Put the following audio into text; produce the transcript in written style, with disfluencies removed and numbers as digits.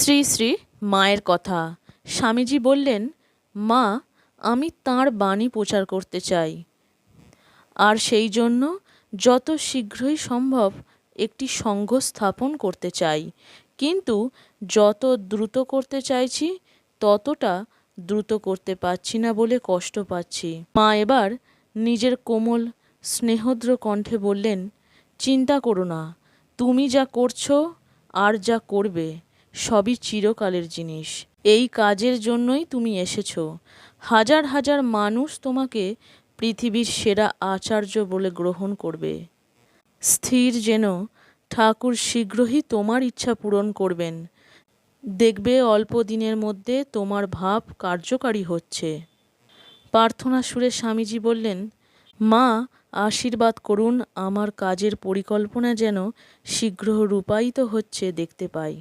শ্রী শ্রী মায়ের কথা। স্বামীজি বললেন, মা, আমি তাঁর বাণী প্রচার করতে চাই, আর সেই জন্য যত শীঘ্রই সম্ভব একটি সংঘ স্থাপন করতে চাই, কিন্তু যত দ্রুত করতে চাইছি ততটা দ্রুত করতে পারছি না বলে কষ্ট পাচ্ছি। মা এবার নিজের কোমল স্নেহদ্র কণ্ঠে বললেন, চিন্তা করো না, তুমি যা করছো আর যা করবে সবই চিরকালের জিনিস। এই কাজের জন্যই তুমি এসেছো। হাজার হাজার মানুষ তোমাকে পৃথিবীর সেরা আচার্য বলে গ্রহণ করবে। স্থির যেন ঠাকুর শীঘ্রই তোমার ইচ্ছা পূরণ করবেন। দেখবে অল্প দিনের মধ্যে তোমার ভাব কার্যকারী হচ্ছে। প্রার্থনা সুরে স্বামীজি বললেন, মা, আশীর্বাদ করুন আমার কাজের পরিকল্পনা যেন শীঘ্র রূপায়িত হচ্ছে দেখতে পাই।